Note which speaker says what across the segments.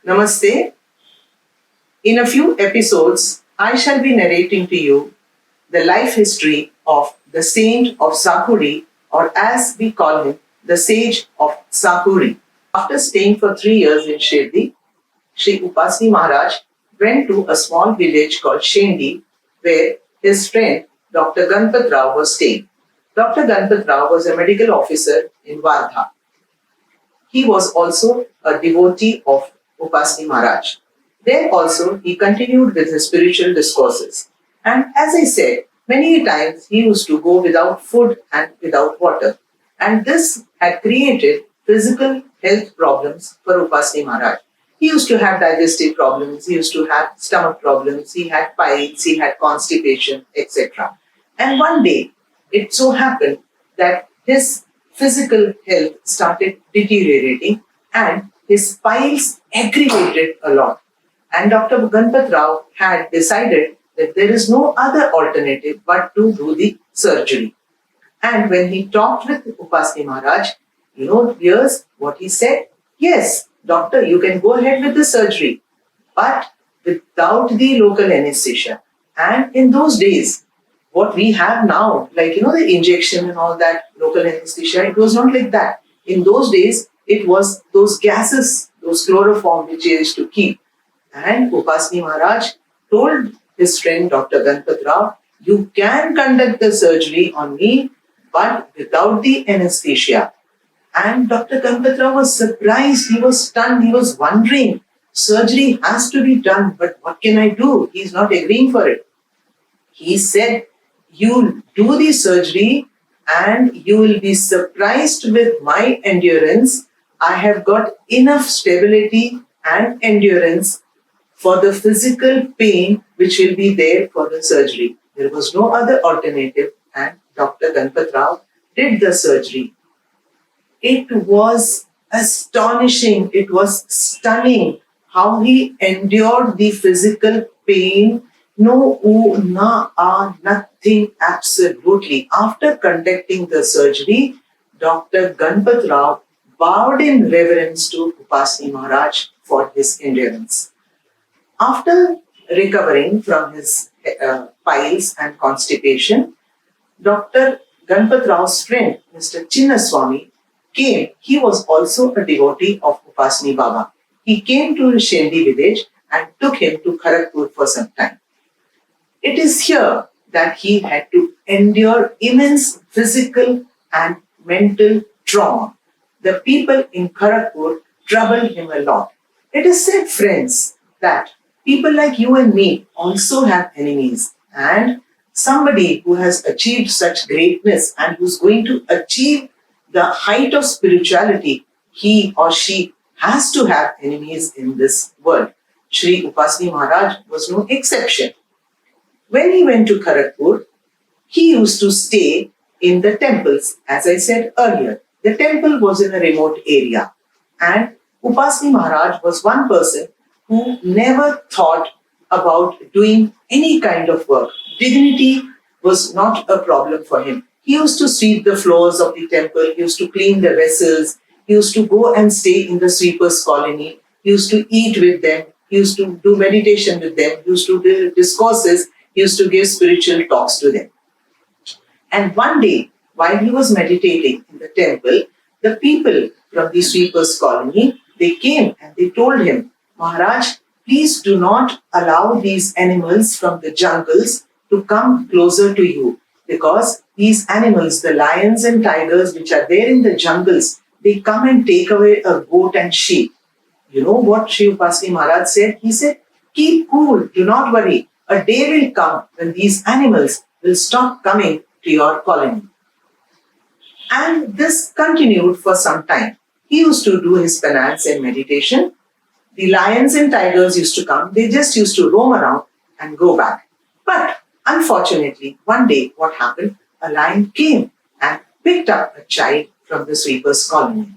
Speaker 1: Namaste. In a few episodes, I shall be narrating to you the life history of the saint of Sakori, or as we call him, the sage of Sakori. After staying for 3 years in Shirdi, Sri Upasani Maharaj went to a small village called Shendi, where his friend Dr. Ganpat Rao was staying. Dr. Ganpat Rao was a medical officer in Wardha. He was also a devotee of Upasani Maharaj. There also he continued with his spiritual discourses. And as I said, many times he used to go without food and without water. And this had created physical health problems for Upasani Maharaj. He used to have digestive problems, he used to have stomach problems, he had piles, he had constipation, etc. And one day, it so happened that his physical health started deteriorating and his piles aggravated a lot. And Dr. Ganpat Rao had decided that there is no other alternative but to do the surgery. And when he talked with Upasani Maharaj, here's what he said. Yes, doctor, you can go ahead with the surgery, but without the local anesthesia. And in those days, what we have now, like, the injection and all that, local anesthesia, it was not like that. In those days, it was those gases, those chloroform which he used to keep. And Upasani Maharaj told his friend Dr. Ganpat Rao, you can conduct the surgery on me, but without the anesthesia. And Dr. Ganpat Rao was surprised, he was stunned, he was wondering, surgery has to be done, but what can I do? He's not agreeing for it. He said, you do the surgery and you will be surprised with my endurance. I have got enough stability and endurance for the physical pain which will be there for the surgery. There was no other alternative, and Dr. Ganpat Rao did the surgery. It was astonishing, it was stunning how he endured the physical pain. No, nothing, absolutely. After conducting the surgery, Dr. Ganpat Rao bowed in reverence to Upasani Maharaj for his endurance. After recovering from his piles and constipation, Dr. Ganpat Rao's friend, Mr. Chinnaswamy, came. He was also a devotee of Upasani Baba. He came to Shendi village and took him to Kharagpur for some time. It is here that he had to endure immense physical and mental trauma. The people in Kharagpur troubled him a lot. It is said, friends, that people like you and me also have enemies. And somebody who has achieved such greatness and who's going to achieve the height of spirituality, he or she has to have enemies in this world. Sri Upasani Maharaj was no exception. When he went to Kharagpur, he used to stay in the temples, as I said earlier. The temple was in a remote area. And Upasani Maharaj was one person who never thought about doing any kind of work. Dignity was not a problem for him. He used to sweep the floors of the temple, he used to clean the vessels, he used to go and stay in the sweepers' colony, he used to eat with them, he used to do meditation with them, he used to do discourses, he used to give spiritual talks to them. And one day, while he was meditating in the temple, the people from the sweepers' colony, they came and they told him, Maharaj, please do not allow these animals from the jungles to come closer to you, because these animals, the lions and tigers which are there in the jungles, they come and take away a goat and sheep. You know what Sri Upasani Maharaj said? He said, keep cool, do not worry. A day will come when these animals will stop coming to your colony. And this continued for some time. He used to do his penance and meditation. The lions and tigers used to come, they just used to roam around and go back. But unfortunately, one day what happened? A lion came and picked up a child from the sweepers' colony.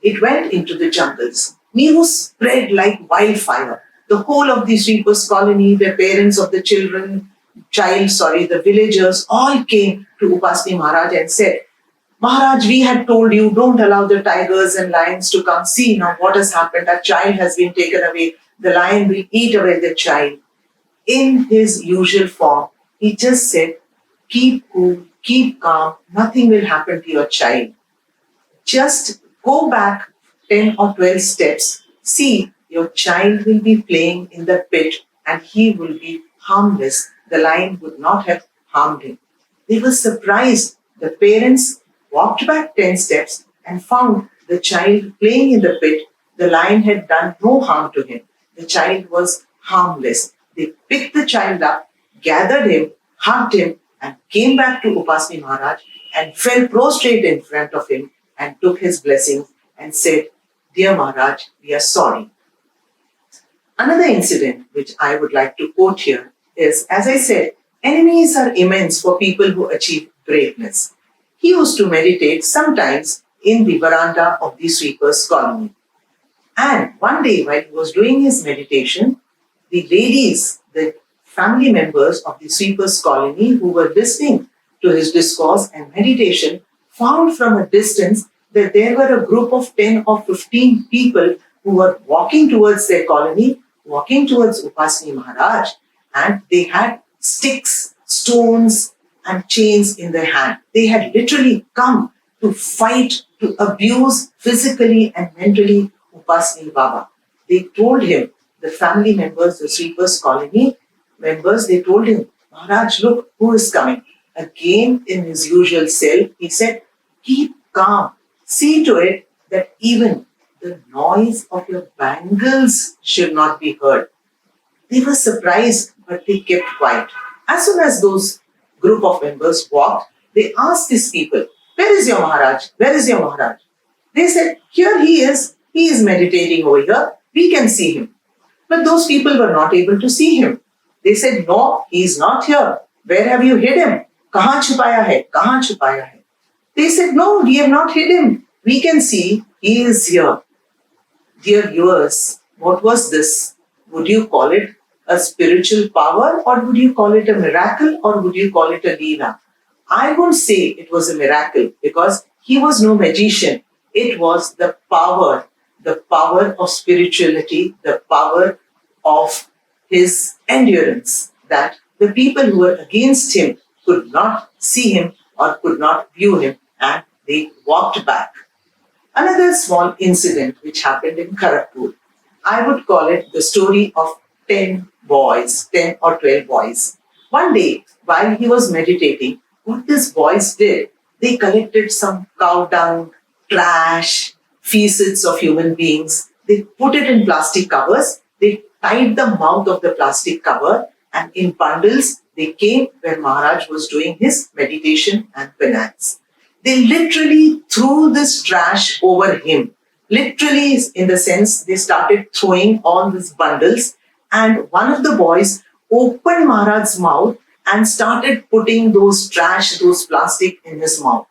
Speaker 1: It went into the jungles. News spread like wildfire. The whole of the sweepers' colony, the parents of the the villagers, all came to Upasani Maharaj and said, Maharaj, we had told you, don't allow the tigers and lions to come. See now what has happened. A child has been taken away. The lion will eat away the child. In his usual form, he just said, keep cool, keep calm, nothing will happen to your child. Just go back 10 or 12 steps. See, your child will be playing in the pit and he will be harmless. The lion would not have harmed him. They were surprised. The parents walked back 10 steps and found the child playing in the pit. The lion had done no harm to him. The child was harmless. They picked the child up, gathered him, hugged him, and came back to Upasani Maharaj and fell prostrate in front of him and took his blessings and said, Dear Maharaj, we are sorry. Another incident which I would like to quote here is, as I said, enemies are immense for people who achieve greatness. He used to meditate sometimes in the veranda of the sweepers' colony. And one day while he was doing his meditation, the ladies, the family members of the sweepers' colony who were listening to his discourse and meditation found from a distance that there were a group of 10 or 15 people who were walking towards their colony, walking towards Upasani Maharaj, and they had sticks, stones, and chains in their hand. They had literally come to fight, to abuse physically and mentally Upasani Baba. They told him, the family members, the sweepers' colony members, they told him, Maharaj, look, who is coming? Again, in his usual self, he said, keep calm. See to it that even the noise of your bangles should not be heard. They were surprised, but they kept quiet. As soon as those group of members walked, they asked these people, where is your Maharaj? Where is your Maharaj? They said, here he is meditating over here, we can see him. But those people were not able to see him. They said, no, he is not here. Where have you hid him? Kahan chupaya hai? Kahan chupaya hai? They said, no, we have not hid him. We can see he is here. Dear viewers, what was this? Would you call it a spiritual power, or would you call it a miracle, or would you call it a leela? I won't say it was a miracle because he was no magician. It was the power of spirituality, the power of his endurance, that the people who were against him could not see him or could not view him, and they walked back. Another small incident which happened in Kharagpur, I would call it the story of 10 boys, 10 or 12 boys. One day, while he was meditating, what these boys did, they collected some cow dung, trash, feces of human beings. They put it in plastic covers. They tied the mouth of the plastic cover, and in bundles, they came where Maharaj was doing his meditation and penance. They literally threw this trash over him. Literally, in the sense, they started throwing all these bundles, and one of the boys opened Maharaj's mouth and started putting those trash, those plastic in his mouth.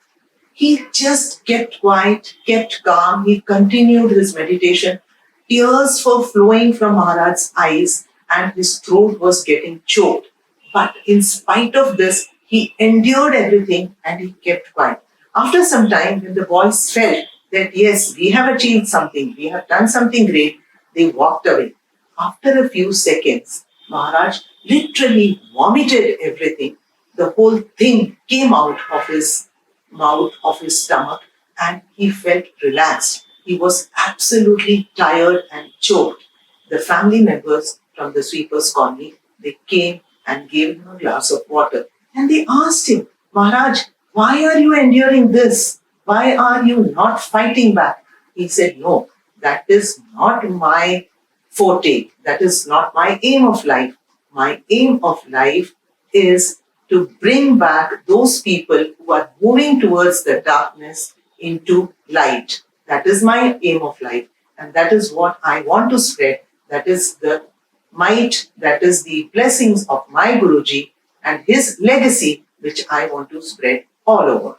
Speaker 1: He just kept quiet, kept calm. He continued his meditation. Tears were flowing from Maharaj's eyes and his throat was getting choked. But in spite of this, he endured everything and he kept quiet. After some time, when the boys felt that yes, we have achieved something, we have done something great, they walked away. After a few seconds, Maharaj literally vomited everything. The whole thing came out of his mouth, of his stomach, and he felt relaxed. He was absolutely tired and choked. The family members from the sweepers' colony, they came and gave him a glass of water. And they asked him, Maharaj, why are you enduring this? Why are you not fighting back? He said, no, that is not my forte. That is not my aim of life. My aim of life is to bring back those people who are moving towards the darkness into light. That is my aim of life. And that is what I want to spread. That is the might, that is the blessings of my Guruji and his legacy, which I want to spread all over.